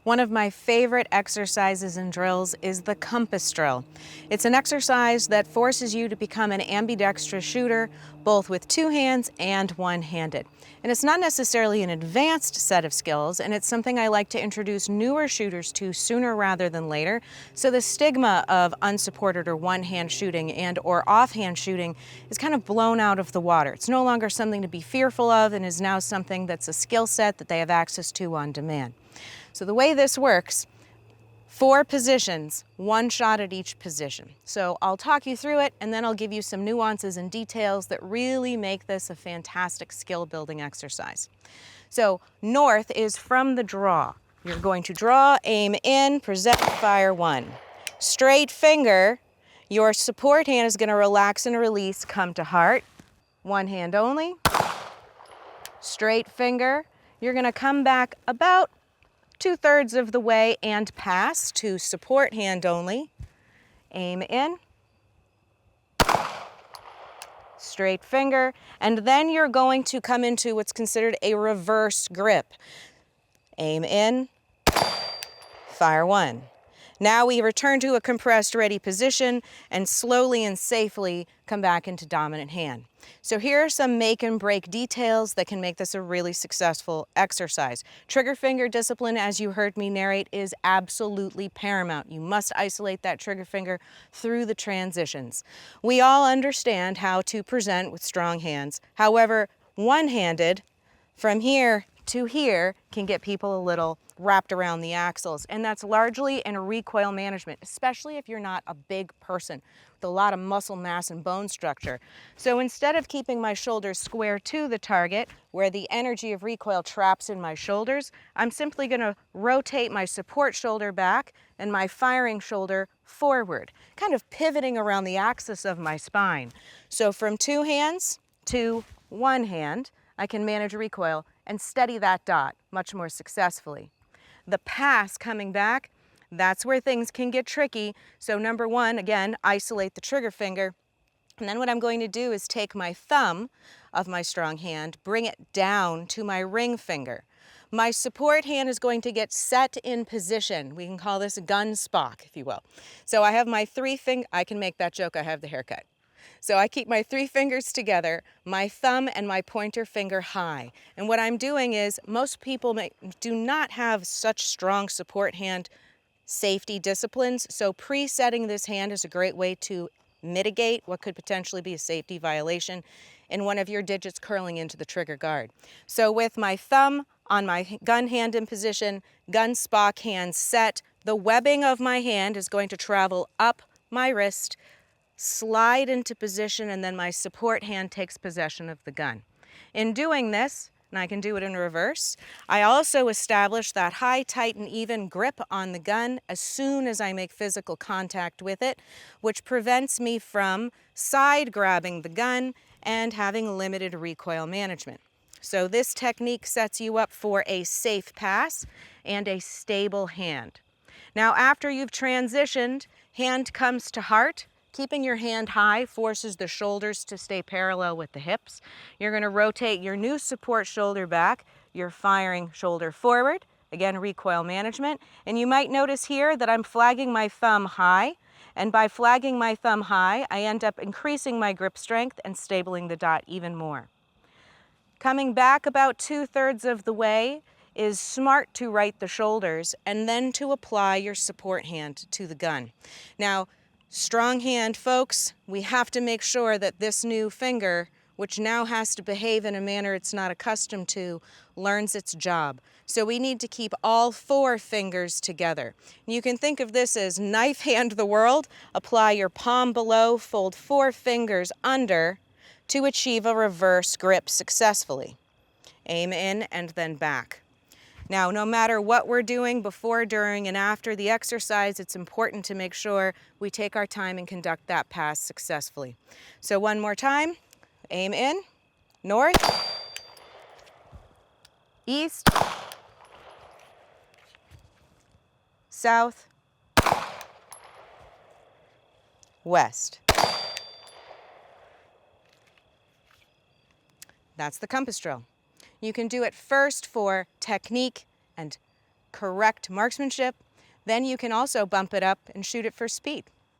One of my favorite exercises and drills is the compass drill. It's an exercise that forces you to become an ambidextrous shooter, both with two hands and one-handed. And it's not necessarily an advanced set of skills, and it's something I like to introduce newer shooters to sooner rather than later, so the stigma of unsupported or one-hand shooting and or offhand shooting is kind of blown out of the water. It's no longer something to be fearful of and is now something that's a skill set that they have access to on demand. So the way this works, 4 positions, 1 shot at each position. So I'll talk you through it and then I'll give you some nuances and details that really make this a fantastic skill building exercise. So north is from the draw. You're going to draw, aim in, present, fire 1. Straight finger, your support hand is going to relax and release, come to heart. 1 hand only. Straight finger, you're going to come back about 2/3 of the way and pass to support hand only. Aim in. Straight finger. And then you're going to come into what's considered a reverse grip. Aim in. Fire 1. Now we return to a compressed ready position and slowly and safely come back into dominant hand. So here are some make and break details that can make this a really successful exercise. Trigger finger discipline, as you heard me narrate, is absolutely paramount. You must isolate that trigger finger through the transitions. We all understand how to present with strong hands. However, one-handed, from here to here, can get people a little wrapped around the axles, and that's largely in recoil management, especially if you're not a big person with a lot of muscle mass and bone structure. So instead of keeping my shoulders square to the target, where the energy of recoil traps in my shoulders, I'm simply going to rotate my support shoulder back and my firing shoulder forward, kind of pivoting around the axis of my spine. So from 2 hands to 1 hand, I can manage recoil and steady that dot much more successfully. The pass coming back, that's where things can get tricky. So number 1, again, isolate the trigger finger. And then what I'm going to do is take my thumb of my strong hand, bring it down to my ring finger. My support hand is going to get set in position. We can call this a gun spock, if you will. So I have my 3 fingers, I can make that joke, I have the haircut. So I keep my 3 fingers together, my thumb and my pointer finger high. And what I'm doing is, most people do not have such strong support hand safety disciplines, so presetting this hand is a great way to mitigate what could potentially be a safety violation in one of your digits curling into the trigger guard. So with my thumb on my gun hand in position, gun spock hand set, the webbing of my hand is going to travel up my wrist, slide into position, and then my support hand takes possession of the gun. In doing this, and I can do it in reverse, I also establish that high, tight, and even grip on the gun as soon as I make physical contact with it, which prevents me from side grabbing the gun and having limited recoil management. So this technique sets you up for a safe pass and a stable hand. Now after you've transitioned, hand comes to heart. Keeping your hand high forces the shoulders to stay parallel with the hips. You're going to rotate your new support shoulder back, your firing shoulder forward, again recoil management. And you might notice here that I'm flagging my thumb high, and by flagging my thumb high, I end up increasing my grip strength and stabling the dot even more. Coming back about 2/3 of the way is smart to right the shoulders and then to apply your support hand to the gun. Now, strong hand folks, we have to make sure that this new finger, which now has to behave in a manner it's not accustomed to, learns its job. So we need to keep all 4 fingers together. You can think of this as knife hand the world. Apply your palm below, fold 4 fingers under to achieve a reverse grip successfully. Aim in and then back. Now, no matter what we're doing before, during, and after the exercise, it's important to make sure we take our time and conduct that pass successfully. So one more time, aim in, north, east, south, west. That's the compass drill. You can do it first for technique and correct marksmanship, then you can also bump it up and shoot it for speed.